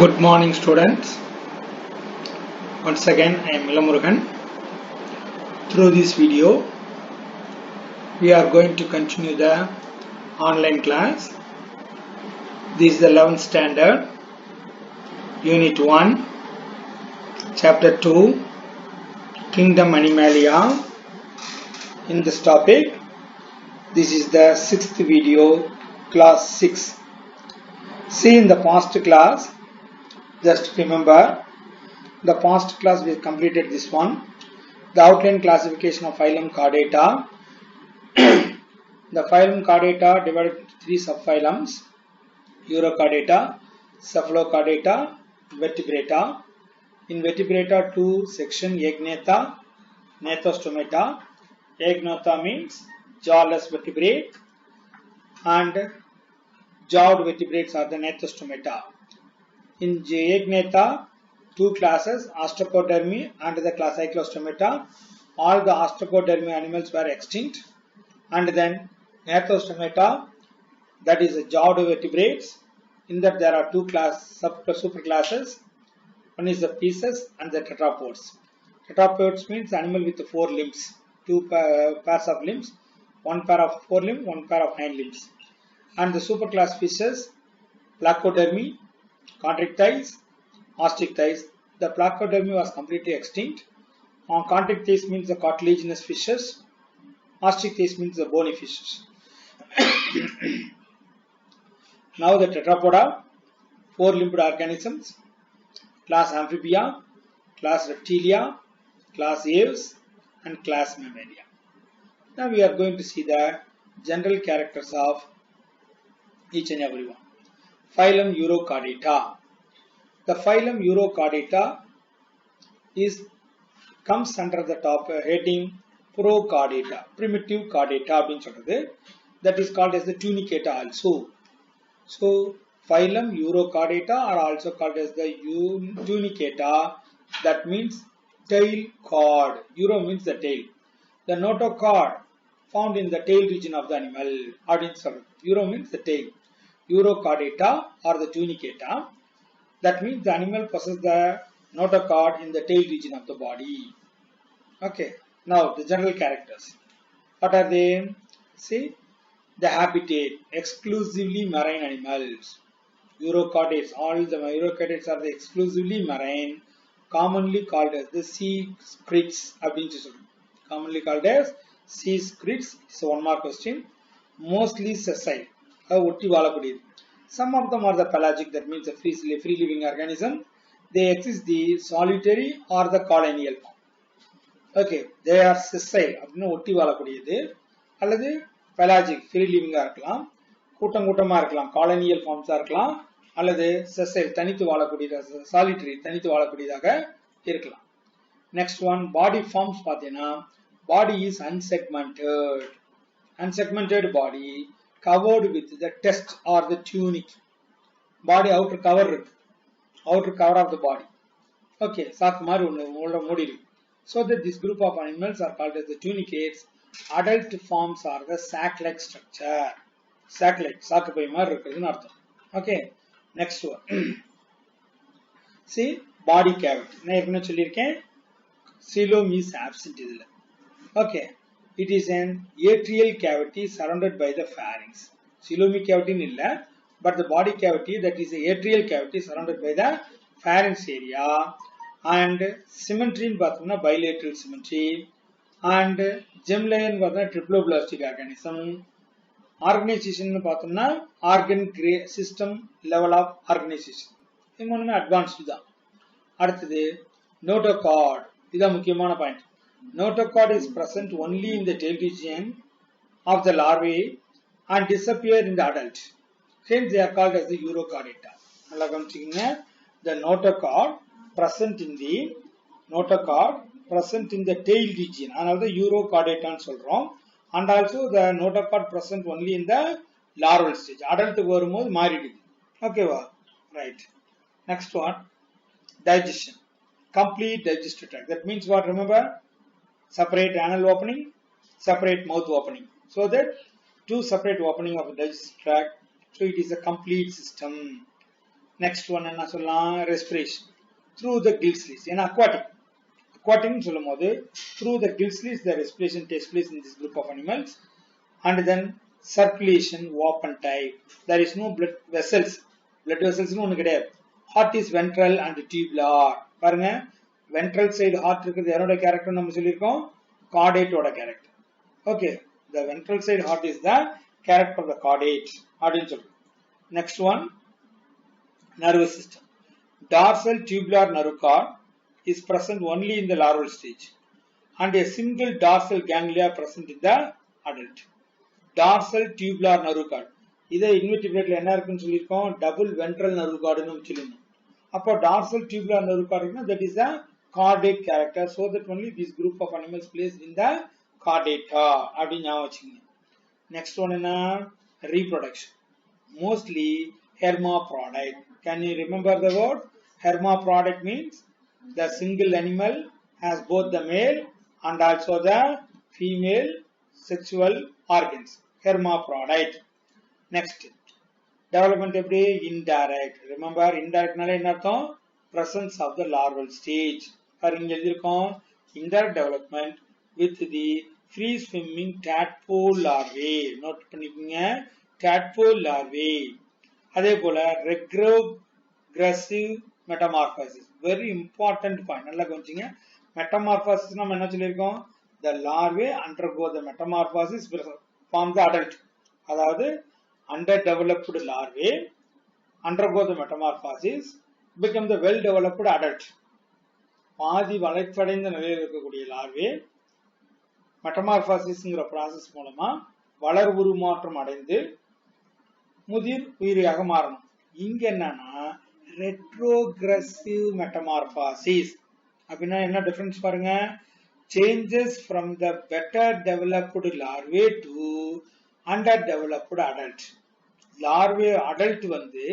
Good morning, students. Once again, I am Ilamurugan. Through this video, we are going to continue the online class. This is the 11th standard, Unit 1, Chapter 2, Kingdom Animalia. In this topic, this is the 6th video, Class 6. See, in the past class, just remember, the past class we completed this one. The outline classification of phylum Chordata. The phylum Chordata divided into three subphylums: Urochordata, Cephalochordata, Vertebrata. In Vertebrata, two sections: Agnatha, Gnathostomata. Agnatha means jawless vertebrate, and jawed vertebrates are the Gnathostomata. In Agnatha, two classes, Ostracodermi and the class Cyclostomata. All the Ostracodermi animals were extinct. And then Gnathostomata, that is jawed vertebrates. In that there are two superclasses. One is the Pisces and the Tetrapods. Tetrapods means animal with four limbs, two pairs of limbs, one pair of four limbs, one pair of nine limbs. And the superclass fishes, Placodermi, chondric thighs, ostrich thighs. The Placodermi was completely extinct. Chondric thighs means the cartilaginous fishes. Ostrich thighs means the bony fishes. Now the Tetrapoda, four-limbed organisms, class Amphibia, class Reptilia, class Aves, and class Mammalia. Now we are going to see the general characters of each and every one. Phylum Urochordata. The phylum Urochordata comes under the top heading Prochordata, primitive chordata. That is called as the tunicata also. So phylum Urochordata are also called as the tunicata. That means tail chord. Uro means the tail. The notochord found in the tail region of the animal. Uro means the tail. Urochordata or the tunicata. That means the animal possesses the notochord in the tail region of the body. Okay. Now the general characters. What are they? See, the habitat, exclusively marine animals. Urochordates, all the urochordates are the exclusively marine, commonly called as the sea scrits. Commonly called as sea scrits. So one more question. Mostly sessile. Some of them are the pelagic, that means a free living organism. They exist the solitary or the colonial form. Okay, they are sessile. அப்படினா ஒட்டி வாழக்கூடியது, அல்லது pelagic, free living இருக்கலாம், கூட்டமா இருக்கலாம், colonial forms இருக்கலாம், அல்லது sessile, தனித்து வாழக்கூடியது, solitary, தனித்து வாழக்கூடியதாக இருக்கலாம். Next one, body forms பார்த்தீங்கன்னா, body is unsegmented body covered with the test or the tunic. Body outer cover of the body. Okay, சாக்கு மாதிரி ஒன்று மூடி இருக்கு. So that this group of animals are called as the tunicates. Adult forms are the sac-like structure. Sac-like, சாக்கு by மாதிரி இருக்குதுன்னு அர்த்தம். Okay, next one. See, body cavity. நான் ஏற்கனவே சொல்லியிருக்கேன், coelom is absent இதுல. Okay, it is an atrial cavity surrounded by the pharynx. Coelomic cavity இல்ல, but the body cavity, that is the atrial cavity surrounded by the pharynx area. And symmetry பார்த்தோம்னா bilateral symmetry, and germline பார்த்தோம்னா triploblastic organism. Organization பார்த்தோம்னா organ system level of organization. இது மூணுமே advanced தான். அடுத்தது notochord. இதுதான் முக்கியமான point. Notochord is present only in the tail region of the larvae and disappear in the adult. Hence they are called as the Urochordata. நல்லா கவனிச்சிக்கங்க. The notochord present in the tail region. Another Urochordata சொல்றோம். And also the notochord present only in the larval stage. Adult வரும்போது மாறிடுது. ஓகேவா? Right. Next one, digestion. Complete digestive tract. That means what? Remember, separate anal opening, separate mouth opening. So that two separate opening of the digestive tract. So it is a complete system. Next one என்ன சொல்லலாம், respiration through the gill slits. ஏன்னா aquatic சொல்லும்போது through the gill slits the respiration takes place in this group of animals. And then circulation open type. There is no blood vessels னு ஒண்ணு கிடையாது. Heart is ventral and tubular. பாருங்க, ventral side heart இருக்குது. யாரோட character நம்ம சொல்லியிருக்கோம், caudate ஓட character. Okay, the ventral side heart is the character of the caudate அப்படின்னு சொல்றோம். Next one, nervous system. Dorsal tubular nerve cord is present only in the larval stage and a single dorsal ganglia present in the adult. Dorsal tubular nerve cord, இதை இன்வெர்டிபிரேட்ல என்ன இருக்குன்னு சொல்லியிருக்கோம், double ventral nerve கார்டுன்னு சொல்லியிருந்தோம். அப்போ dorsal tubular nerve cord இருக்குன்னா that is a caudate character, so that only this group of animals placed in the caudata அப்படின்னு ஞாபகம் வச்சுக்கோங்க. Next one என்ன, reproduction. Mostly hermaphrodite. Can you remember the word? Hermaphrodite means the single animal has both the male and also the female sexual organs. Hermaphrodite. Next, development எப்படி, indirect. Remember, indirect நால என்ன அர்த்தம், presence of the larval stage. இங்க எழுதியிருக்கோம், indirect development with the free swimming tadpole larvae. Note பண்ணிக்கோங்க, tadpole larvae. அதே போல regressive metamorphosis, very important point, நல்லா கவனிச்சீங்க. metamorphosis நம்ம என்ன சொல்லியிருக்கோம், the larvae undergo the metamorphosis form the adult. அதாவது underdeveloped larvae undergo the metamorphosis become the well developed adult. பாதி வளர்ச்சியடைந்த நிலையில் இருக்கக்கூடிய larvae மெட்டமார்பாசிஸ்ங்கிற ப்ராசஸ் மூலமா வளர் உருமாற்றம் அடைந்து முதிர் உயிரியாக மாறணும். இங்க என்னன்னா ரெட்ரோகிரசிவ் மெட்டமார்பாசிஸ் அப்படின்னா என்ன டிஃபரன்ஸ் பாருங்க, changes from the better developed larvae to under developed adult. Larvae adult வந்து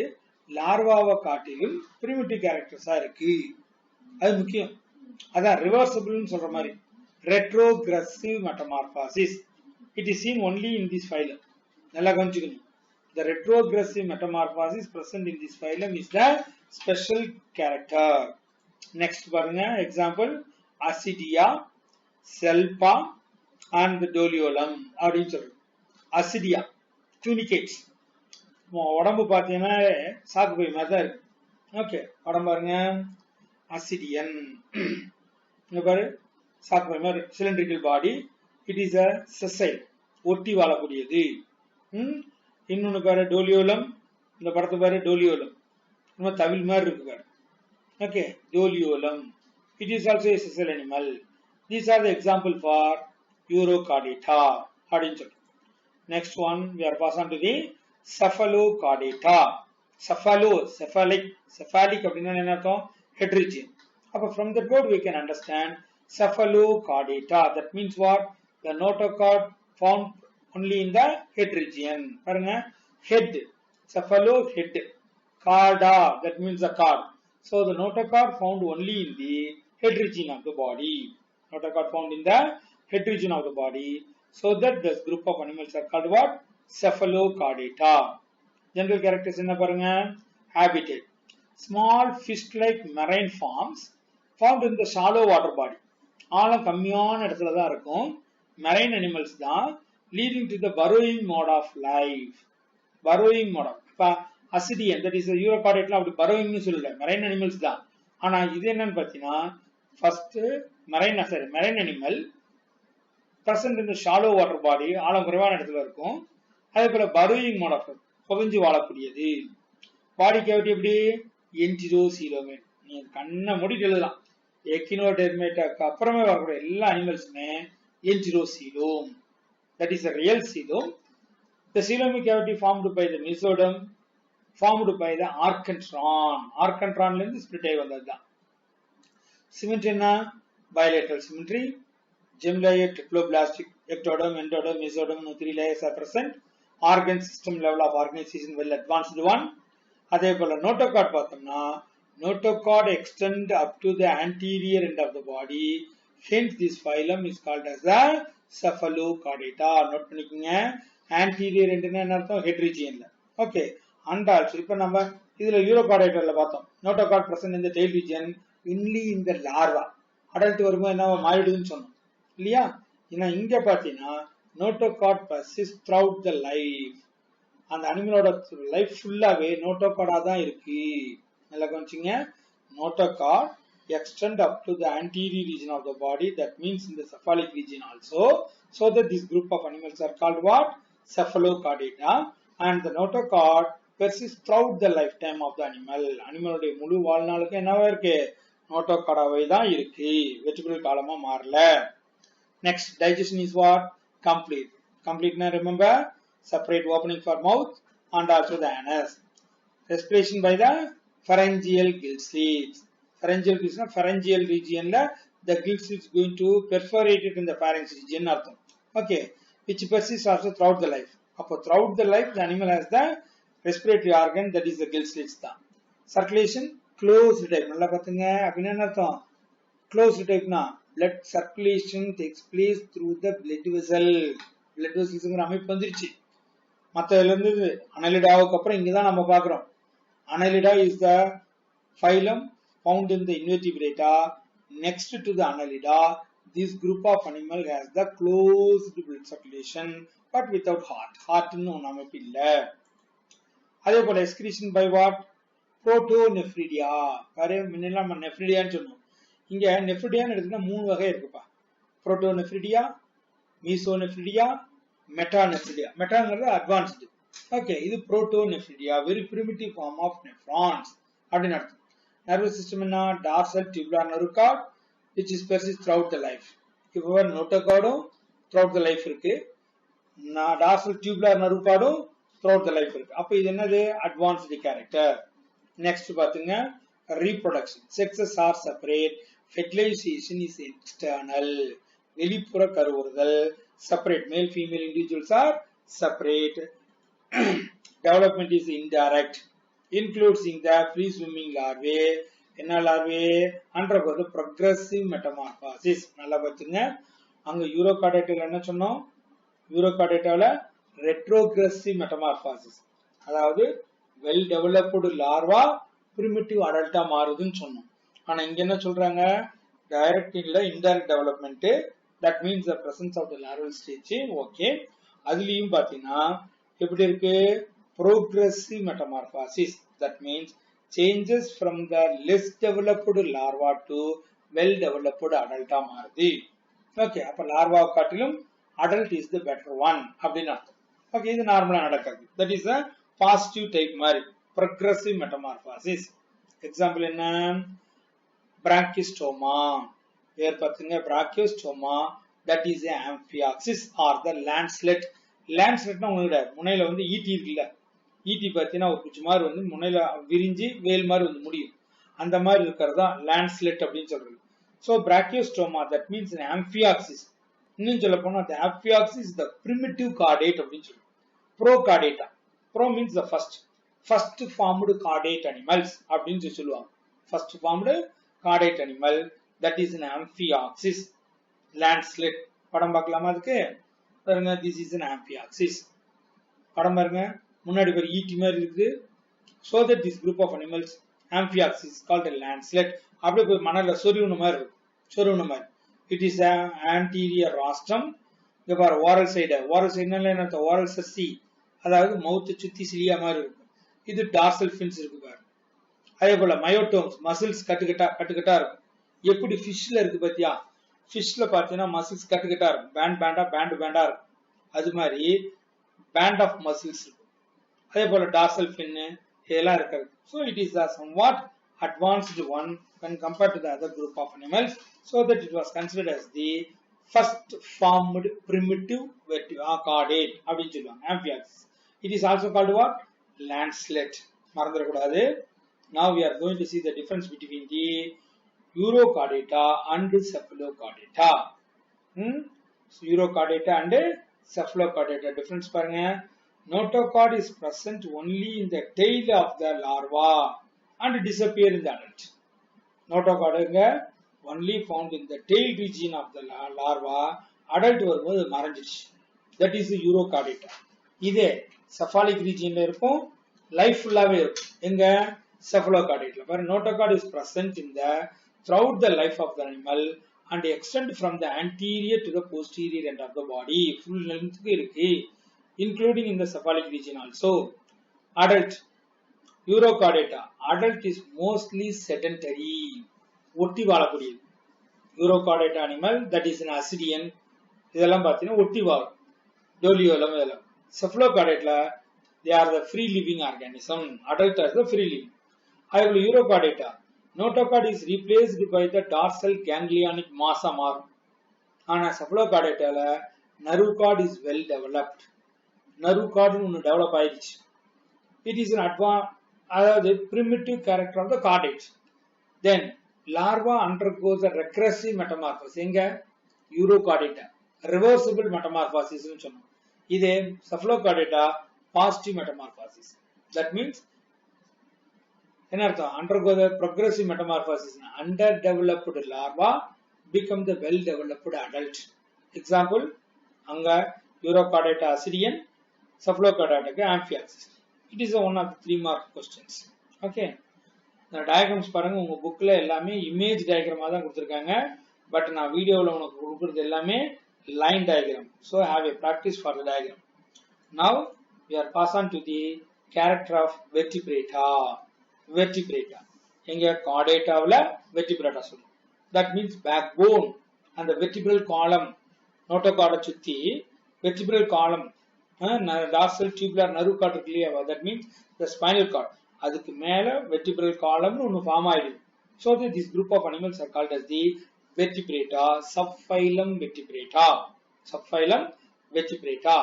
லார்வாவை காட்டிலும் பிரிமிட்டிவ் கேரக்டர்ஸா இருக்கு, அது முக்கியம். அதான் ரிவர்சிபிள்னு சொல்ற மாதிரி retrogressive metamorphosis. It is seen only in this phylum. நல்லா கவனிச்சுக்கணும். The retrogressive metamorphosis present in this phylum is the special character. Next பாருங்க, example Ascidia, Selpa and the Doliolum அப்படின்னு சொல்றோம். Ascidia, tunicates. உடம்பு பார்த்தீங்கன்னா சாக்கு பை மாதிரி தான் இருக்கு. ஓகே, உடம்பு பாருங்க, Ascidian. இங்க பாரு, cylindrical body. It is a sessile, ஒட்டி வாழக்கூடியது. இன்னொன்னு பாரு டோலியோலம், இந்த படத்தை பாரு டோலியோலம், நம்ம தவில் மாதிரி இருக்கு பாரு. Okay, டோலியோலம். It is also a sessile animal. These are the example for Eurochordata அப்படின்னு சொல்றோம். Next one, we are pass on to the Cephalochordata. Cephalic அப்படின்னா என்ன அர்த்தம், head region. அப்ப from that word we can understand Cephalochordata. That means what? The notochord found only in the head region. பாருங்க, head, cephalo head, chorda, that means the chord. So the notochord found only in the head region of the body. Notochord found in the head region of the body. So that this group of animals are called what? Cephalochordata. General characters என்ன பாருங்க, habitat. Small fish-like marine forms found in the shallow water body. ஆழம் கம்மியான இடத்துல தான் இருக்கும். Marine animals தான். Leading to the burrowing mode of life. Burrowing mode of, இப்போ ascidian, that is யூரோகார்டேட்லாம் அப்படி பரோயிங்னு சொல்லல, மெரைன் அனிமல்ஸ் தான். ஆனா இது என்னன்னு பார்த்தீங்கன்னா, ஃபர்ஸ்ட் மெரைன் அனிமல் பிரசன்ட் இந்த ஷாலோ வாட்டர் பாடி, ஆழம் குறைவான இடத்துல இருக்கும். அதே போல பரோயிங் மோட் ஆஃப், புகஞ்சு வாழக்கூடியது. பாடி கேவிட்டி எப்படி, என்டிரோசீலோமேட். நீங்க கண்ணை மூடிட்டு எழுதலாம். எக்கினோடெர்மேட்டாக்கு அப்புறமே வரக்கூடிய எல்லா அனிமல்ஸுமே என்டிரோசீலோம். That is a real coelom. The coelomic cavity formed by the mesoderm, formed by the archantron. Archantron இருந்து ஸ்பிளிட் ஆகி வந்ததுதான். சிமெட்ரி என்ன, bilateral symmetry. Gem layer, triploblastic, ectoderm, endoderm, mesoderm, 3 layers are present. Organ system level of organization well advanced one. அதே போல notochord பார்த்தோம்னா, notochord extend up to the anterior end of the body. Hence this phylum is called as the Cephalochordata. Note பண்ணிக்கங்க, anterior end என்ன அர்த்தம், head region. Okay, and also இப்ப நம்ம இதுல யூரோகார்டைட்டால பார்த்தோம் notochord present in the tail region only in the larva adult வரும்போது என்ன மாறிடுதுன்னு சொன்னோம் இல்லையா ஏன்னா இங்க பாத்தீங்கன்னா notochord persists throughout the life அந்த அனிமலோட லைஃப் ஃபுல்லாவே நோட்டோகார்டா தான் இருக்கு நல்லா கவனிச்சீங்க notochord extend up to the anterior region of the body that means in the cephalic region also so that this group of animals are called what cephalochordata and the notochord persists throughout the lifetime of the animal அனிமலோட முழு வாழ்நாளுக்கு என்னவா இருக்கு நோட்டோகார்டாவே தான் இருக்கு vertebral காலமா மாறல next digestion is what complete now remember separate opening for mouth and also the anus respiration by the pharyngeal gill slits pharyngeal region la the gill slits going to perforate it in the pharynx region artham okay which persists also throughout the life appo throughout the life the animal has the respiratory organ that is the gill slits da circulation closed type nalla pathunga appadina enna artham closed type na blood circulation takes place through the blood vessels ங்கற அமைப்பு வந்துருச்சு மத்ததுல இருந்து annelida-க்கு அப்புறம் இங்க தான் நம்ம பார்க்கறோம் annelida is the phylum found in the invertebrata next to the annelida this group of animal has the closed blood circulation but without heart ன்னு ஒண்ணு அமைப்பு இல்ல அதே போல excretion by what protonephridia பாரு முன்னெல்லாம் நம்ம nephridia ன்னு சொன்னோம் இங்க nephridia ன்னு எடுத்தா மூணு வகை இருக்குப்பா protonephridia mesonephridia metanephridia metaங்கிறது advanced okay இது protonephridia very primitive form of nephrons அப்படினு அர்த்தம் nervous system enna dorsal tubular nerve cord which is persists throughout the life இப்போ notochord throughout the life இருக்கு dorsal tubular nerve cord throughout the life இருக்கு அப்ப இது என்னது advanced character next பாத்தீங்க reproduction sexes are separate fertilization is external வெளிப்புற கருவுறுதல் separate male female individuals are separate development is indirect including the free swimming larvae என்ன larvae undergo the progressive metamorphosis நல்லா பாத்துங்க அங்க யூரோகார்டைட்டால என்ன சொன்னோம் யூரோகார்டைட்டால retrogressive metamorphosis அதாவது well developed larva primitive adult மாறுதுன்னு சொன்னோம் ஆனா இங்க என்ன சொல்றாங்க direct இல்ல indirect development that means the presence of the larval stage okay அதுலயும் பாத்தீங்கன்னா எப்படி இருக்கு progressive metamorphosis that means changes from the less developed larva to well developed adult மாறுது okay அப்ப larva காட்டிலும் adult is the better one அப்படினு அர்த்தம் okay இது நார்மலா நடக்குது that is a positive type மாதிரி progressive metamorphosis example என்ன brachistoma here பாத்தீங்க brachistoma that is a amphioxis or the lancelet னா உங்களோட முனையில வந்து ஈட்டி இருக்குல்ல ஈட்டி பார்த்தீங்கன்னா ஒரு குச்சி மாதிரி வந்து முனையில விரிஞ்சு வேல் மாதிரி வந்து முடியும் அந்த மாதிரி இருக்கிறதா லான்ஸ்லெட் அப்படின்னு சொல்றது ஸோ பிராக்கியோஸ்டோமா தட் மீன்ஸ் ஆம்பியாக்சிஸ் இன்னும் சொல்ல போனா அந்த ஆம்பியாக்சிஸ் த பிரிமிட்டிவ் கார்டேட் அப்படின்னு சொல்லுவோம் bro Chordata bro means the first formed chordate animals அப்படின்னு சொல்லுவாங்க first formed chordate animal that is an amphioxis லான்ஸ்லெட் படம் பார்க்கலாமா அதுக்கு பாருங்க திஸ் இஸ் an amphioxis படம் பாருங்க முன்னாடி ஒரு ஈட்டி மாதிரி இருக்கு so that this group of animals amphioxis is called a lancelet அப்படியே போய் மணல்ல சொருவுன மாதிரி it is an anterior rostrum இங்க பாரு oral side என்ன oral sessi அதாவது மவுத் சுத்தி சிலியா மாதிரி இருக்கும் இது dorsal fins இருக்கு பாரு அதே போல மயோட்டோம்ஸ் மசில்ஸ் கட்டுக்கட்டா இருக்கும் எப்படி ஃபிஷ்ல இருக்கு பாத்தியா ஃபிஷ்ல பாத்தீங்கன்னா மசில்ஸ் கட்டுக்கட்டா இருக்கும் பேண்டா இருக்கும் அது மாதிரி பேண்ட் ஆஃப் மசில்ஸ் இருக்கும் அதே போல டார்சல் ஃபின் இதெல்லாம் இருக்காது so it is a somewhat advanced one when compared to the other group of animals so that it was considered as the first formed primitive vertebrate அப்படினு சொல்லுவாங்க amphioxis it is also called what lancelet மறந்துட கூடாது now we are going to see the difference between the Urochordata and Cephalochordata Urochordata and Cephalochordata difference பாருங்க notochord is present only in the tail of the larva and disappear in the adult notochord only found in the tail region of the larva adult வரும்போது மறைஞ்சிடுச்சு that is the Urochordata இதே cephalic region ல இருக்கும் life ஃபுல்லாவே இருக்கும் எங்க cephalochordate பாரு notochord is present in the throughout the life of the animal and extend from the anterior to the posterior end of the body full length இருக்கு including in the cephalic region also. Adult Urochordata adult is mostly sedentary ஒட்டி வாழக்கூடியது Urochordata animal that is an ascidian இதெல்லாம் பார்த்தீங்கன்னா ஒட்டி வாழும் டோலியோலம் இதெல்லாம் cephalochordata they are the free living organism adult are the free living. However, Urochordata notochord is replaced by the dorsal ganglionic massa மாறும் ஆனா cephalochordata nerve cord is well developed nerve cord ஒன்னு develop ஆயிடுச்சு. It is an அதாவது primitive character of the chordate. Then larva undergoes a regressive metamorphosis எங்க Urochordata reversible metamorphosis னு சொன்னோம். இதே cephalochordata positive metamorphosis. That means என்ன அர்த்தம் undergo the progressive metamorphosis underdeveloped larva become the well developed adult. Example அங்க Urochordata ascidian cephalochordata amphiaxis. It is one of the 3 mark questions. Okay, இந்த diagrams பாருங்க உங்க bookல எல்லாமே image diagram தான் கொடுத்திருக்காங்க but நான் வீடியோல உங்களுக்கு கொடுக்கிறது எல்லாமே line diagram. So have a practice for the diagram. Now we are pass on to the character of vertebrata. Vertebrata எங்க chordataவுல vertebrata சொல்றோம். That means backbone and the vertebral column notochord சுத்தி vertebral column dorsal tubular nerve cord இருக்கு இல்லையா that means the spinal cord அதுக்கு மேல vertebral column ஒன்னு form ஆயிடுது. So this group of animals are called as the vertebrata subphylum vertebrata. Subphylum vertebrata.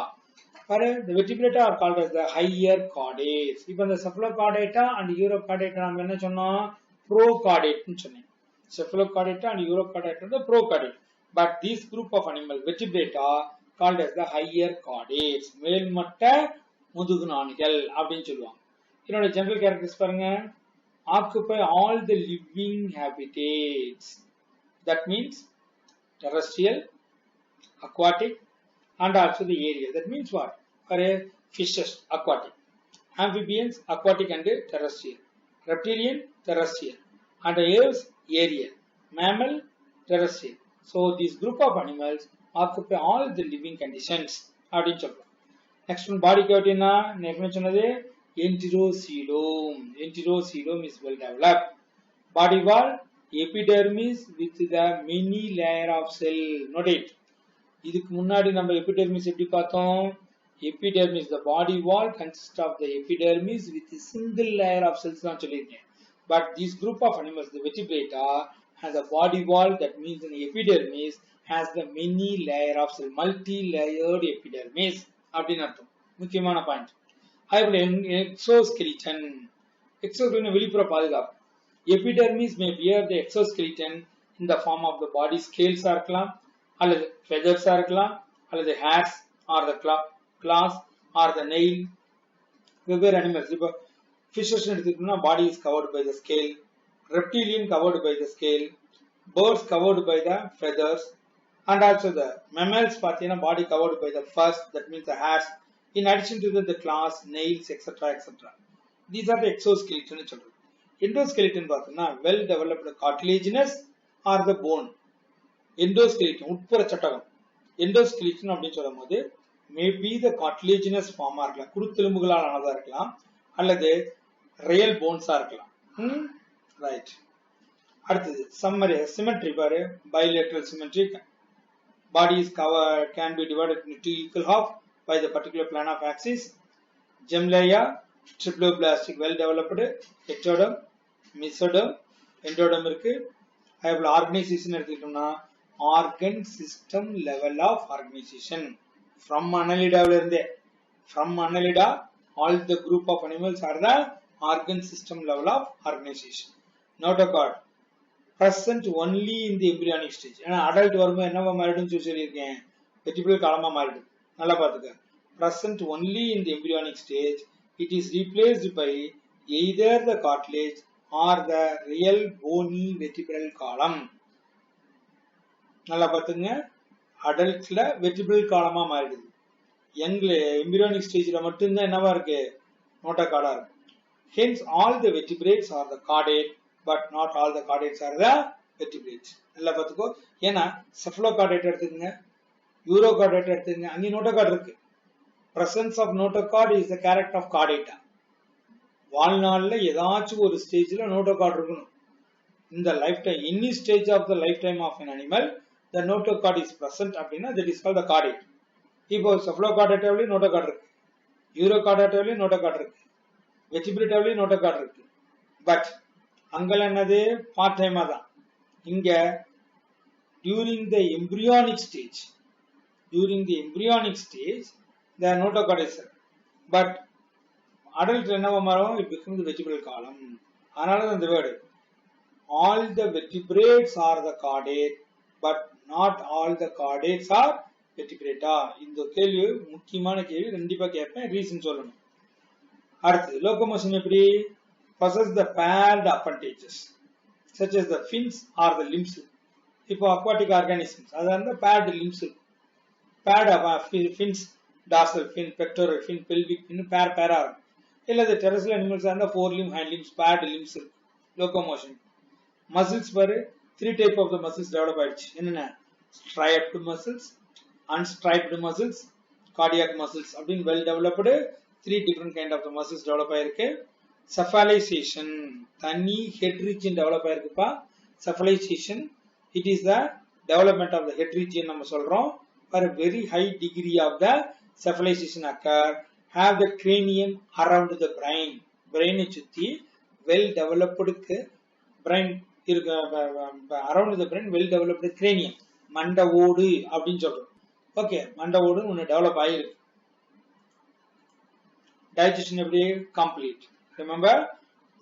The vertebrata are called as the higher chordates. இப்போ இந்த cephalochordata and urochordata நாம என்ன சொன்னோம் prochordate னு சொன்னேன். Cephalochordata and urochordata the prochordate. But this group of animal vertebrata called as the higher chordates. மேல்மட்ட முதுகுநாணிகள் அப்படினு சொல்லுவாங்க. இதோட general characteristics பாருங்க occupy all the living habitats. That means terrestrial, aquatic and also the area. That means what? For fishes, aquatic. Amphibians, aquatic and terrestrial. Reptilian, terrestrial. And aves, aerial. Mammal, terrestrial. So this group of animals occupy all the living conditions. Next one, body cavity na enterocoelom. Enterocoelom is well developed. Body wall, epidermis with the many layer of cell. Note it. இதுக்கு முன்னாடி நம்ம epidermis எப்படி பார்த்தோம் epidermis the body wall consists of the epidermis with a single layer of cells தான் சொல்லிருக்கேன். But this group of animals the vertebrata has a body wall that means an epidermis has the many layer of cell multi layered epidermis அப்படினு அர்த்தம். முக்கியமான point. அதுல exoskeleton exoskeleton வெளிப்புற பாதுகாப்பு. Epidermis may bear the exoskeleton in the form of the body scales இருக்கலாம் அல்லது feathers இருக்கலாம் அல்லது hairs or the claws or the nail. வெவ்வேறு animals இப்போ fishes எடுத்துக்கிட்டோம்னா body is covered by the scale, reptilian covered by the scale, birds covered by the feathers and also the mammals பார்த்தீங்கன்னா body covered by the fur, that means the hairs, in addition to the claws, nails, etc. These are the exoskeleton னு சொல்றோம். Endoskeleton பார்த்தீங்கன்னா well developed cartilaginous or the bone. Endoskeleton உட்புற சட்டகம் endoskeleton அப்படினு சொல்லும்போது maybe the cartilaginous form இருக்கலாம் குருத்தெலும்புகளால் ஆனதா இருக்கலாம் அல்லது real bones இருக்கலாம். Right. அடுத்து summary symmetry பாரு bilateral symmetry. Body is covered can be divided into two equal half by the particular plane of axis. Gemlia triploblastic well developed ectoderm mesoderm endoderm இருக்கு. அதுல organisation எடுத்துக்கிட்டோம்னா organ system level of organization from annelida இருந்தே from annelida all the group of animals are the organ system level of organization. Notochord present only in the embryonic stage. ஏன்னா adult வரும்போது என்னவா மாறிடும்னு சொல்லியிருக்கேன் vertebral column மாறிடும். நல்லா பாத்துக்க present only in the embryonic stage. It is replaced by either the cartilage or the real bony vertebral column. நல்லா பாத்துங்க adultல vertebral column மாறிடுது. யங்ல embryonic stageல மட்டும் தான் என்னவா இருக்கு notochord இருக்கு. Hence, all the vertebrates are the chordate, but not all the chordates are the vertebrates. நல்லா பார்த்துக்கோ. ஏன்னா cephalochordate எடுத்துக்கங்க, urochordate எடுத்துக்கங்க, அங்கே notochord இருக்கு. Presence of notochord is the character of chordata. வாழ்நாள்ல ஏதாச்சும் ஒரு ஸ்டேஜ்ல notochord இருக்கணும். In the lifetime, any stage of the lifetime of an animal, the notochord is present அப்படின்னா that is called the chordate. இப்போ cephalochordate notochord இருக்கு, urochordate notochord இருக்கு, vertebrate notochord இருக்கு. பட் அங்கெல்லாம் என்னது பார்ட் டைமா தான். இங்க during the embryonic stage the notochord is there. But adult என்னவா மாறும், it becomes the vertebral column. அதனால தான் இந்த word all the vertebrates are the chordate, but not all the chordates are vertebrata. இந்த கேள்வி முக்கியமான கேள்வி, கண்டிப்பா கேட்பேன், ரீசன் சொல்லணும். அடுத்து locomotion எப்படி? Possess the paired appendages such as the fins or the limbs. இப்போ aquatic organisms அது வந்து paired limbs இருக்கும். Paired fins, dorsal fin, pectoral fin, pelvic fin, pair இருக்கும். இல்ல the terrestrial animals அந்த four limb, hind limbs, paired limbs இருக்கும். Locomotion. Muscles பாரு, 3 type of the muscles develop ஆயிடுச்சு. என்னென்ன? Striped muscles, unstriped muscles, cardiac muscles அப்படின்னு well developed 3 different kind of the muscles develop ஆயிருக்கு. Cephalization, தனி head region develop ஆயிருக்குப்பா. Cephalization, it is the development of the head region நம்ம சொல்றோம். For a very high degree of the cephalization occur, have the cranium around the brain. Brain சுத்தி well developed brain around the brain, well developed cranium, மண்டை ஓடு அப்படின்னு சொல்றோம். Okay, மண்டை ஓடு ஒன்னு டெவலப் ஆயிருக்கு. Digestion எப்படி? Complete. Remember,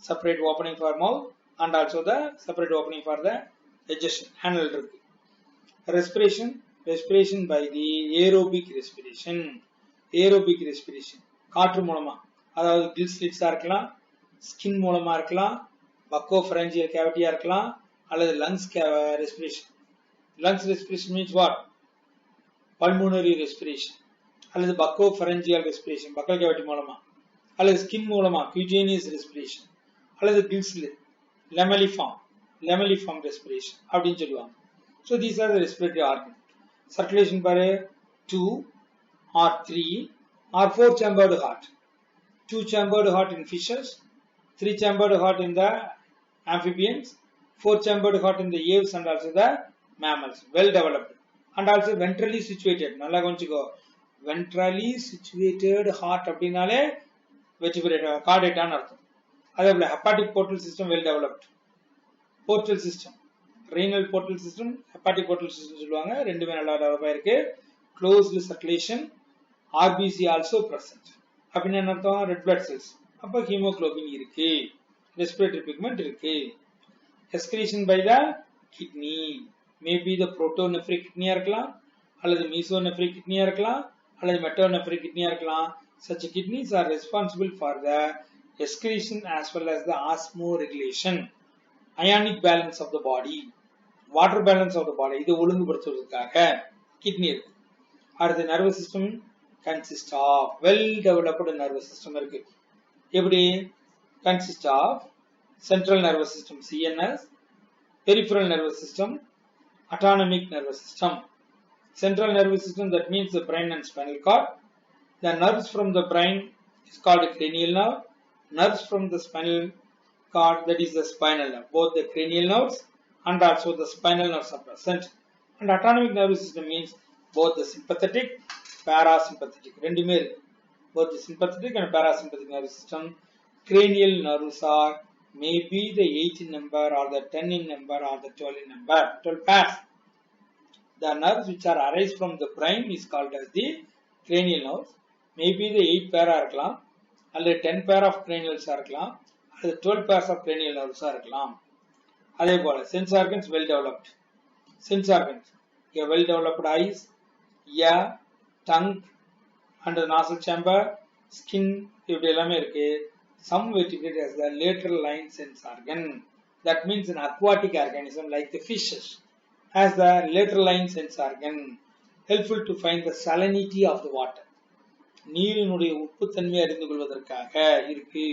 separate opening for mouth and also the separate opening for the digestion. Handle இருக்கு. Respiration by the aerobic respiration. காற்று மூலமா, அதாவது gill slits இருக்கலாம், skin மூலமா இருக்கலாம், buccopharyngeal cavity இருக்கலாம், அல்லது lungs respiration. Lungs respiration means what? Pulmonary respiration. அல்லது buccopharyngeal respiration, buccal cavity மூலமா, அல்லது skin மூலமா cutaneous respiration, அல்லது gill slit, lamellariform respiration அப்படின்னு சொல்லுவாங்க. So these are the respiratory organs. Circulation பாரு, 2 or 3 or 4 chambered heart. 2 chambered heart in fishes, 3 chambered heart in the amphibians, 4 chambered heart in the aves and also the mammals, well developed. And also ventrally situated. நல்லா கொஞ்சிக்கோ, ventrally situated heart அப்படினாலே vertebrate chordate ஆன அர்த்தம். அதே போல hepatic portal system well developed. Portal system, renal portal system, hepatic portal system சொல்லுவாங்க, ரெண்டுமே நல்லா develop ஆயிருக்கு. Closed circulation, RBC also present. அப்படினா என்ன அர்த்தம்? Red blood cells. அப்ப hemoglobin இருக்கு, respiratory pigment இருக்கு. Excretion by the kidney, maybe the protonephric kidney இருக்கலாம், அல்லது mesonephric kidney இருக்கலாம், அல்லது metonephric kidney இருக்கலாம். Such kidneys are responsible for the excretion as well as the osmoregulation, ionic balance of the body, water balance of the body. இது ஒழுங்குபடுத்துவதற்காக kidney இருக்கு. அடுத்து nervous system consists of well developed nervous system இருக்கு. எப்படி? Consists of central nervous system CNS, peripheral nervous system, autonomic nervous system. Central nervous system, that means the brain and spinal cord. The nerves from the brain is called cranial nerve. Nerves from the spinal cord, that is the spinal nerve. Both the cranial nerves and also the spinal nerves are present. And autonomic nervous system means both the sympathetic, parasympathetic. ரெண்டுமே இருக்கு. Both the sympathetic and parasympathetic nervous system. Cranial nerves are maybe the 8 in number or the 10 in number or the 12 in number, 12 pairs. The nerves which are arise from the brain is called as the cranial nerves. Maybe the 8 pair இருக்கலாம், அல்லது 10 pair of cranials இருக்கலாம், அல்லது 12 pairs of cranial nerves இருக்கலாம். அதே போல sense organs well developed. Sense organs, a well developed eyes, ear, tongue and the nasal chamber, skin, இப்படி எல்லாமே இருக்கு. Some vertebrate has the lateral line sense organ. That means an aquatic organism like the fishes has the lateral line sense organ, helpful to find the salinity of the water. நீரினுடைய உப்புத்தன்மையை அறிந்து கொள்வதற்காக இருக்கு.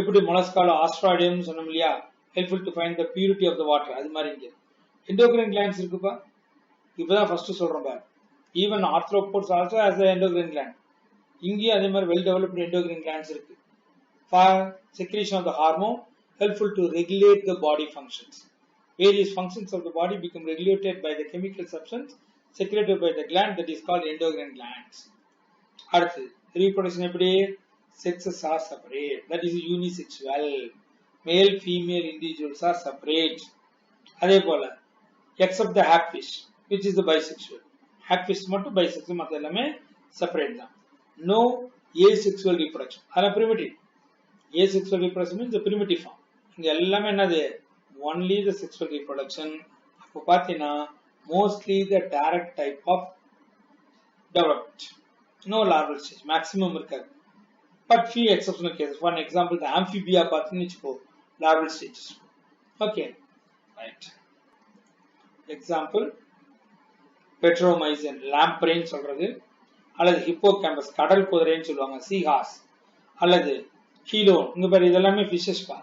எப்படி mollusca Astroidium சொன்னோம் இல்லையா, helpful to find the purity of the water. அது மாதிரி இங்க endocrine glands இருக்குப்பா. இப்பதான் ஃபர்ஸ்ட் சொல்றோம் பாரு. Even arthropods also has the endocrine gland. இங்கேயும் அதே மாதிரி well developed endocrine glands இருக்கு. For secretion of the hormone, helpful to regulate the body functions. Various functions of the body become regulated by the chemical substance secreted by the gland that is called endocrine glands. அடுத்து reproduction எப்படி? Sexes are separate, that is unisexual. Male female individuals are separate. அதே போல except the hagfish which is the bisexual. Hagfish மட்டும் bisexual, மத்த எல்லாமே separate தான். No asexual reproduction. அதெல்லாம் primitive. Asexual reproduction means the primitive form. இங்க எல்லாமே என்னது? Only the sexual reproduction. அப்போ பார்த்தீங்கன்னா mostly the direct type of development. No larval stage. Maximum இருக்காது. But few exceptional cases. For example, the amphibia பார்த்தீங்கன்னு வச்சுக்கோ, larval stages. Okay. Right. Example, petromyzin, lamprey சொல்றது, அல்லது hippocampus, கடல் குதிரைன்னு சொல்லுவாங்க, sea horse, அல்லது helone. இங்க பாரு இதெல்லாமே fishes பா.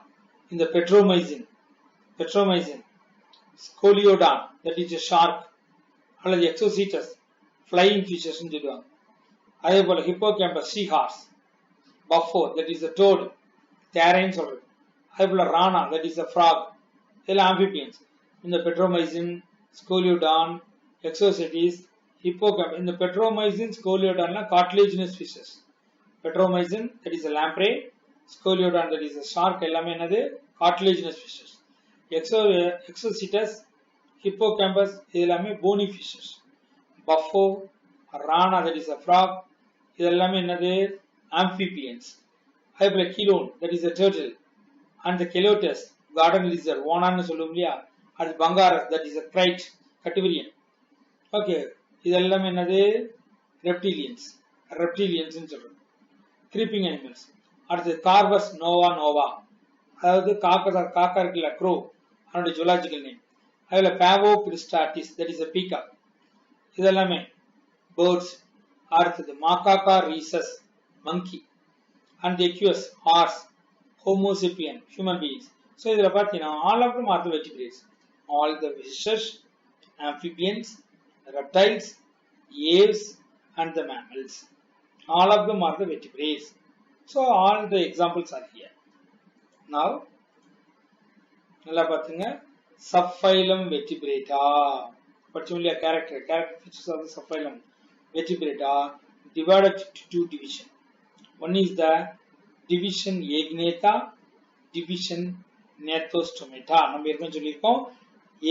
இந்த petromyzin, scoliodon, that is a shark, அல்லது exocetus, flying fishes ன்னு சொல்லுவாங்க. அதே போல hippocampus, sea horse, buffo, that is a toad, therein சொல்றது. அதே போல rana, that is a frog. இதெல்லாம் amphibians. இந்த petromyzin, scoliodon, exocetus, hippocampus. இந்த petromyzin, scoliodon லாம் cartilaginous fishes. Petromyzin, that is a lamprey, scoliodon, that is a shark, எல்லாமே என்னது? Cartilaginous fishes. Exocetus, hippocampus, இதெல்லாமே bony fishes. Buffo, rana, that is a frog, இதெல்லாமே என்னது? Amphibians. அதே போல helone, that is a turtle, and the Celotes, garden lizard, ஓனான்னு சொல்லுவோம் இல்லையா, அது Bungarus, that is a kite, கட்டுவிரியன். ஓகே, இதெல்லாம் என்னது? ரெப்டிலியன்ஸ் சொல்றோம். creeping animals. அடுத்து கார்வஸ் நோவா, அதாவது காக்கா இருக்குல்ல, க்ரோ, அதனுடைய ஜுவாலஜிக்கல் நேம். அதுல பாவோபிரிஸ்டாட்டிஸ், that is a peacock. இதெல்லாமே பேர்ட்ஸ். அடுத்தது மாக்காக்கா rhesus, monkey, and the equus, horse, homo sapien, human beings. So இதுல பார்த்தீங்கன்னா all of them are the vertebrates. All the fishes, amphibians, reptiles, aves, and the mammals. All of them are the vertebrates. So all the examples are here. Now, நல்லா பாத்துங்க, subphylum Vertebrata. Particularly a character features of the subphylum Vertebrata divided into two divisions. One is the division Agnatha, division Gnathostomata. நம்ம ஏற்கனவே சொல்லியிருக்கோம்,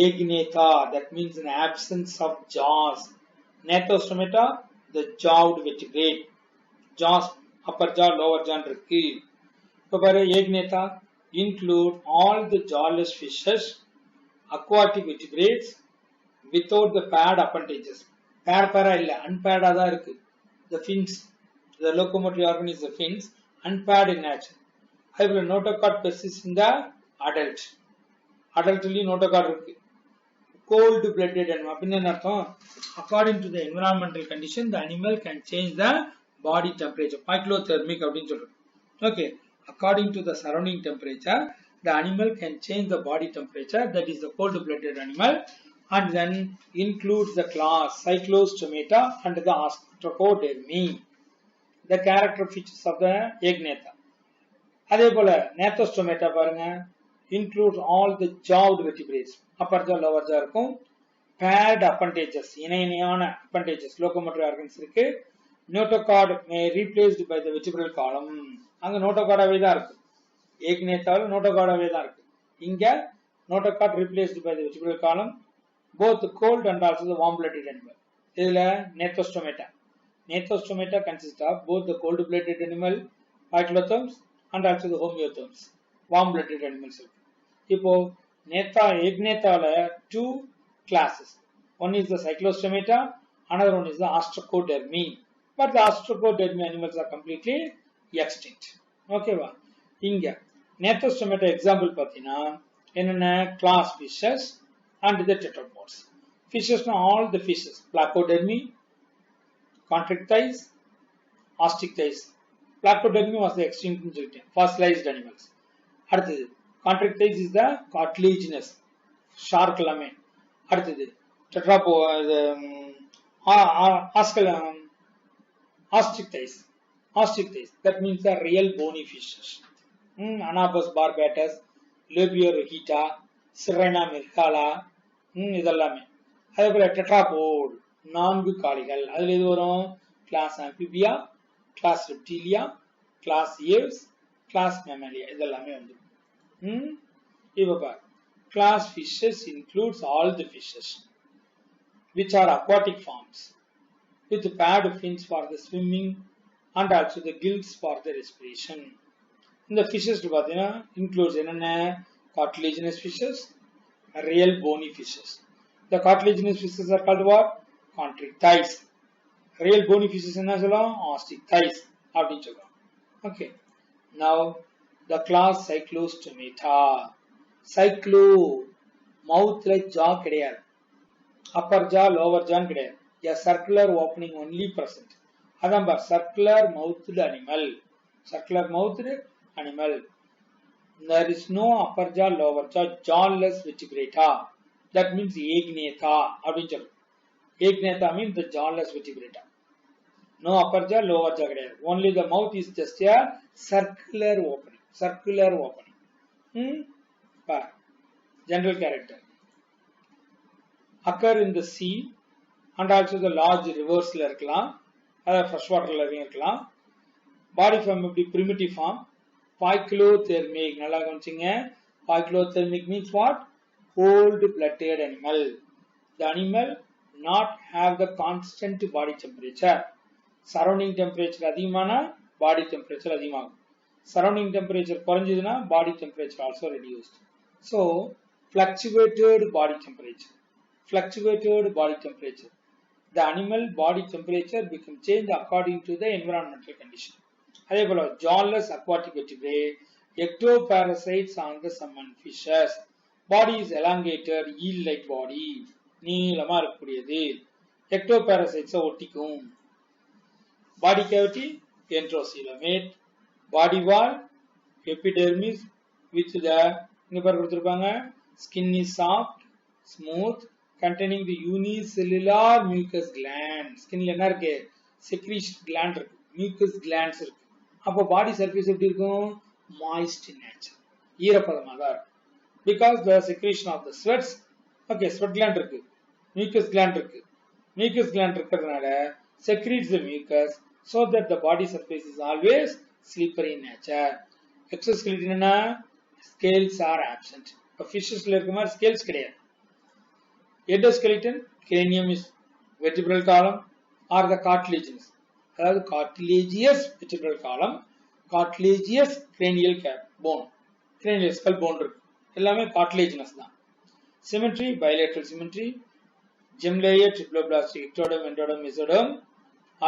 Agnatha, that means an absence of jaws. Gnathostomata, the jawed vertebrate. Jaws, upper jaw, lower jaw இருக்கு. இப்போ பாரு, Agnatha include all the jawless fishes, aquatic vertebrates without the paired appendages. Pair இல்ல, unpaired தான் இருக்கு. The fins, the locomotory organ is the fins, unpaired in nature. அதுல notochord persists in the adult. Adultly notochord இருக்கு. Cold blooded animal. அப்படின்னா என்ன அர்த்தம்? According to the environmental condition, the animal can change the body temperature. Cyclothermic அப்படின்னு சொல்றோம். Okay. According to the surrounding temperature, the animal can change the body temperature, that is the cold blooded animal, and then includes the class Cyclostomata and the Ostracodermi, the character features of the Agnatha. அதே போல Gnathostomata பாருங்க, includes all the jawed vertebrates, upper jaw, lower jaw இருக்கும். Paired appendages, இணையான appendages, locomotory organs இருக்கு. Notochord may replaced by the vertebral column. அங்க நோட்டோகார்டாவே தான் இருக்கு. Agnathaல நோட்டோகார்டாவே தான் இருக்கு. இங்க notochord replaced by the vertebral column, both cold and also the warm blooded animal. இதுல Gnathostomata consists of both the cold blooded animal, Cyclotherms, and also the homeotherms, warm blooded animals. இப்போ Agnathaல two classes. One is the Cyclostomata, another one is the Ostracodermi. But the Ostracodermi animals are completely extinct. Okay va? இங்க Gnathostomata example பார்த்தீங்கன்னா என்னென்ன? Class fishes and the tetrapods. Fishes, all the fishes, Placodermi, Contractiles, Ostrictiles. Placodermi was the extinct fossilized animals. அடுத்தது contractile is the cartilaginous shark எல்லாமே. அடுத்தது tetrapo ostrictites. That means the real bony fishes. Anabas barbatus, Labia rohita, Sirena mercala, இதெல்லாமே. அதே போல tetrapod 4 காலிகள். அதுல எது வரும்? Class amphibia, class reptilia, class aves, class mammalia இதெல்லாமே வந்து. இப்ப பாரு. Class fishes includes all the fishes which are aquatic forms with paired fins for the swimming and also the gills for the respiration. In the fishes includes cartilaginous fishes, real bony fishes. The cartilaginous fishes are called what? Contractiles. Real bony fishes are ostrictiles. Okay. Now the class Cyclostomata. Cyclo mouth like jaw கிடையாது. Upper jaw, lower jaw கிடையாது. A circular opening only present. அதான் பார் circular mouthed animal. Circular mouthed animal. There is no upper jaw, lower jaw, jawless vertebrata. That means agnatha. அப்படின்னு சொல்லுது. Agnatha means the jawless vertebrata. No upper jaw, lower jaw கிடையாது. Only the mouth is just a circular opening. Circular opening. General character. Occur in the sea and also the large rivers la irkalam, fresh water la irkalam. Body form எப்படி primitive form, poikilothermic. நல்லா கவனிச்சீங்க. Poikilothermic means what? Cold-blooded animal. The animal not have the constant body temperature. Surrounding temperature அதிகமானா body temperature அதிகமாகும். Surrounding temperature குறைஞ்சதுனா body temperature also reduced. So, fluctuated body temperature. Fluctuated body temperature. The animal body temperature become changed according to the environmental condition. அதே போல jawless aquatic vertebrae, ectoparasites on the salmon fishes. Body is elongated, eel-like body. நீளமா இருக்கக்கூடியது. Ectoparasites ஒட்டிக்கும். Body cavity, enterocoelomate. Body wall, epidermis with the skin is soft, smooth, containing the unicellular mucus gland. Skin என்ன இருக்கு? Secretion gland இருக்கு. Mucus glands இருக்கு. அப்போ body surface எப்படி இருக்கும்? Moist in nature. ஈரப்பதமா தான் இருக்கும். Because the secretion of the sweats, okay, sweat gland இருக்கு. Mucus gland இருக்கு. Mucus gland இருக்கிறதுனால secretes the mucus so that the body surface is always slippery in nature. Exoskeleton என்ன? Scales are absent. இப்போ ஃபிஷஸ்ல இருக்க மாதிரி scales கிடையாது. Endoskeleton, cranium is vertebral column or the cartilaginous. அதாவது cartilaginous vertebral column, cartilaginous cranial bone, cranial skull bone இருக்கு. எல்லாமே cartilaginous தான். Symmetry, bilateral symmetry, gem layer, triploblastic, ectoderm, endoderm, mesoderm.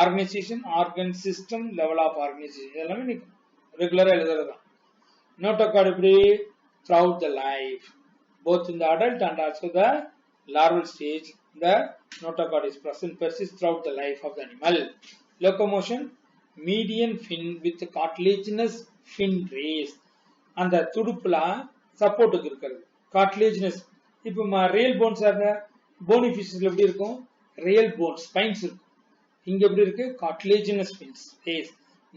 Organization, organ system, level of organization. எல்லாமே நீ ரெகுலரா எழுதுறதுதான். Notochord எப்படி? Throughout the life, both in the adult and also the larval stage, the notochord is present, persists throughout the life of the animal. Locomotion, median fin with cartilaginous fin rays. அந்த துடுப்புல சப்போர்ட்டுக்கு இருக்கிறது. Cartilaginous. இப்போ real bones Fani ஃபிஷ்ல எப்படி இருக்கும்? Real bones spines இருக்கும். இங்க எப்படி இருக்கு? cartilaginous fins rays.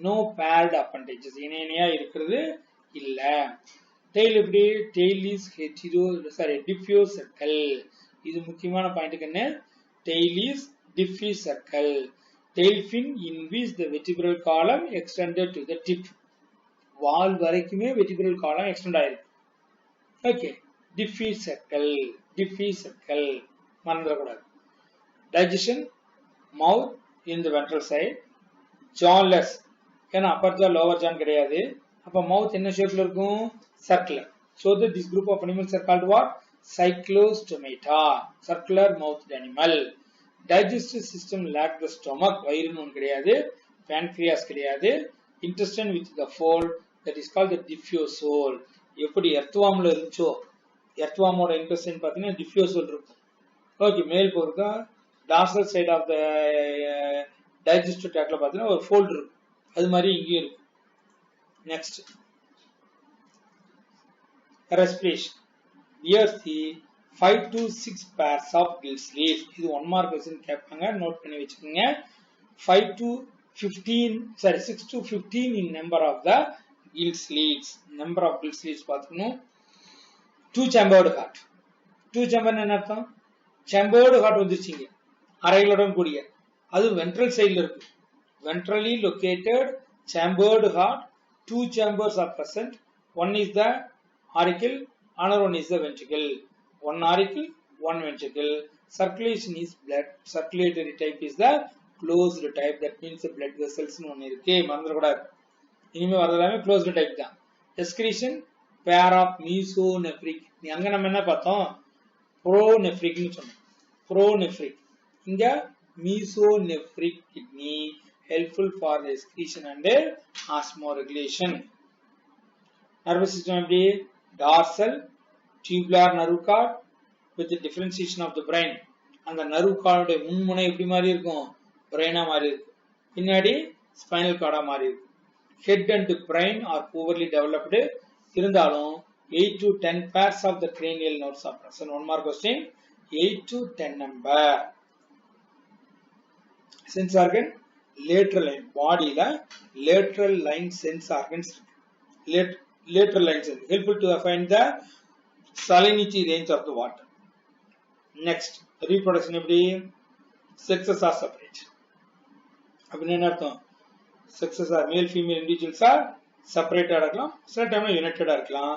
No paired appendages. இணையா இருக்கிறது இல்ல. Tail எப்படி? Tail is diffuse circle. இது முக்கியமான பாயிண்ட் என்ன? Tail is diffuse circle. Tail fin in which the vertebral column extended to the tip. வால் வரைக்குமே vertebral column extend ஆயிருக்கு. Okay. Diffuse circle. Diffuse circle. மறந்துடக்கூடாது. Digestion, mouth in the ventral side. Jawless. ஏன்னா upper jaw, lower jaw கிடையாது. அப்ப mouth என்ன ஷேப்ல இருக்கும்? Circular. So that this group of animals are called what? Cyclostomata. Circular mouthed animal. Digestive system lack the stomach. வயிறுன்னு ஒன்று கிடையாது. Pancreas கிடையாது. Intestine with the fold. That is called the diffusole. எப்படி எர்த்வாம்ல இருந்துச்சோ, எர்த்வாமோட intestine பார்த்தீங்கன்னா diffusole இருக்கும். Okay, மேல் போறதா dorsal side of the digestive tract பார்த்தீங்கன்னா ஒரு fold இருக்கும். அது மாதிரி இங்கேயும் இருக்கும். Next. respiration. Here see 5 to 6 pairs of gill slits. இது 1 mark question கேட்பாங்க, நோட் பண்ணி வச்சுக்கோங்க. 5 to 15, sorry 6 to 15 in number of the gill slits. Number of gill slits பார்த்துக்கணும். 2 chambered heart. 2 chambered என்ன அர்த்தம்? chambered heart வந்துருச்சுங்க, அறைகளுடன் கூடிய. அது ventral sideல இருக்கு. Ventrally located chambered heart. 2 chambers are present. One is the auricle, another one is the ventricle. One auricle, one ventricle. Circulation is blood. Circulatory type is the closed type. That means the blood vessels னு ஒன்னு இருக்கு, மறந்துடக்கூடாது. இனிமே வரதெல்லாமே closed type தான். Excretion pair of mesonephric. அங்க நம்ம என்ன பார்த்தோம்? pronephric னு சொன்னோம். pronephric. இங்க mesonephric kidney helpful for the excretion and osmoregulation. Nervous system எப்படி? dorsal tubular nerve cord with the differentiation of the brain. அந்த nerve cord உடைய முன்முனை எப்படி மாதிரி இருக்கும்? brain-ஆ மாதிரி இருக்கும். பின்னாடி spinal cord-ஆ மாதிரி இருக்கும். head and brain are poorly developed. இருந்தாலும் 8 to 10 pairs of the cranial nerves are present. One more question. 8 to 10 number. Sense organ lateral line. bodyல lateral line sense organs lateral lines helpful to find the salinity range of the water. Next, reproduction எப்படி? sexes are separate. அப்படின்னா என்ன அர்த்தம்? sexes are male female individuals are separated இருக்கலாம், சில டைம்ல யுனைட்டடா இருக்கலாம்.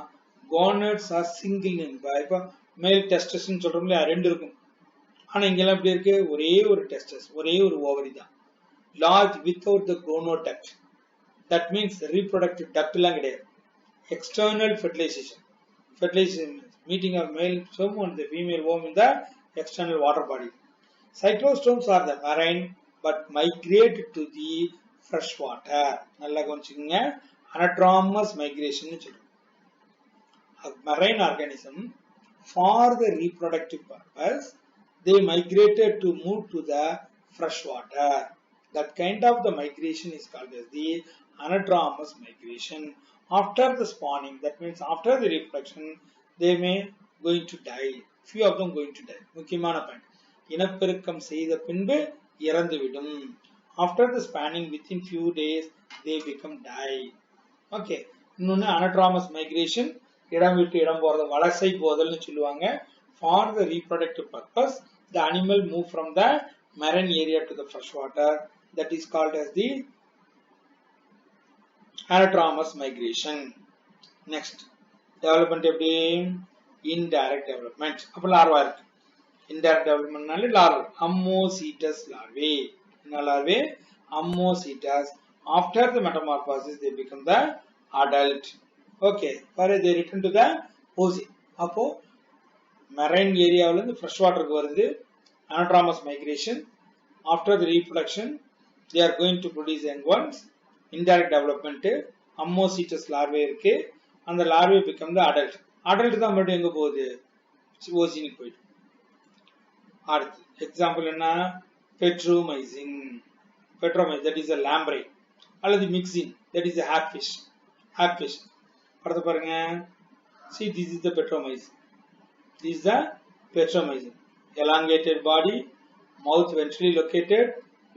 gonads are single number. இப்போ male testes ன்னு சொல்றோம்ல, ரெண்டு இருக்கும். ஆனா இங்கெல்லாம் எப்படி இருக்கு? ஒரே ஒரு testes, ஒரே ஒரு ஓவரி தான். large without the gonoduct. That means reproductive duct எல்லாம் கிடையாது. External fertilization. Fertilization means meeting of male sperm and the female ovum in the external water body. Cyclostomes are the marine but migrate to the fresh water. நல்லா கவனிச்சுக்கங்க, anadromous migration னு சொல்றோம். A marine organism for the reproductive purpose they migrated to move to the fresh water. That kind of the migration is called as the anadromous migration. After the spawning, that means after the reproduction, they may going to die. Few of them going to die. முக்கியமான point, இனப்பெருக்கம் செய்த பின்பு இறந்துவிடும். After the spawning, within few days, they become die. Okay. இன்னொன்னு anadromous migration, இடம் விட்டு இடம் போறது, வலசை போதல்னு சொல்லுவாங்க. For the reproductive purpose, the animal move from the marine area to the freshwater. That is called as the anadromous migration. Next, development எப்படி? indirect development. அப்ப larva இருக்கு. indirect development நால larva. Ammocetus larvae. என்ன larvae? Ammocetus. After the metamorphosis, they become the adult. Okay. First they return to the ocean. அப்போ marine area ல இருந்து fresh water க்கு வருது. Anadromous migration. After the reproduction, they are going to produce young ones. Indirect development, Ammocetus larvae இருக்கு. அந்த larvae become the adult. Adult தான் மட்டும் எங்க போகுது? ஓசினுக்கு போயிடும். அடுத்து எக்ஸாம்பிள் என்ன? Petromycin. Petromycin, that is a lamprey. அல்லது mixin, that is a hagfish. Hagfish. அடுத்து பாருங்க. See, this is the Petromycin. This is the Petromycin. Elongated body, mouth ventrally located,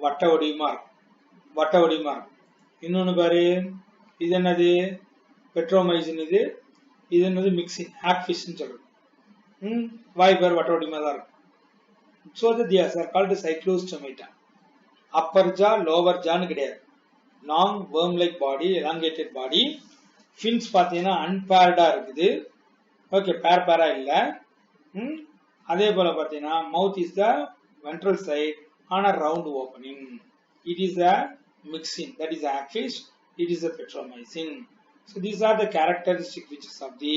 வட்ட வடிவமா இருக்கும். இன்னொன்னு பாரு, இது என்னது? பெட்ரோமைசின். இது என்னது? மிக்சின், ஹாக்ஃபிஷ் சொல்றோம். வாய் பாரு வட்ட வடிவமா தான் இருக்கும். So that they are called cyclostomata. Upper jaw, lower jaw னு கிடையாது. Long worm like body, elongated body. Fins பாத்தீங்கன்னா unpaired-ஆ இருக்குது. ஓகே, பேரா இல்ல. அதே போல பாத்தீங்கன்னா mouth is the ventral side on a round opening. It is a mixin, that is a hagfish. It is a Petromycin. So these are the characteristic features of the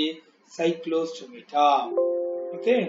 cyclostomata. Okay.